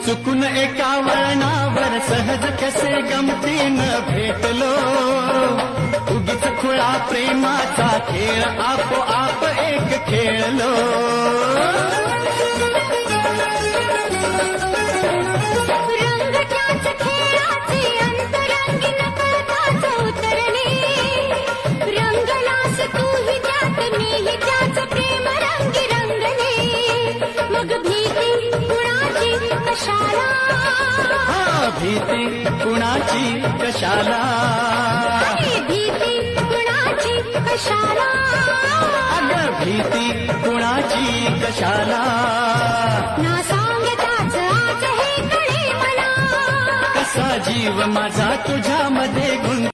चुकून एका वळणावर सहज कसे गमतीनं भेटलो, उगीच खुळा प्रेमाचा खेळ आपोआप एक खेळलो. रंग त्याच खेळाचे अंतरंगी नकळताच उतरणे, रंगलास तूही त्यात मीही त्याच प्रेम रंगी रंगले. मग भीती कुणाची कशाला, भीती कुणाची कशाला, भीती कुणाची कशाला, अगं भीती कुणाची कशाला. ना सांगताच आज हे कळे मला, कसा जीव माझा तुझ्यामध्ये गुंत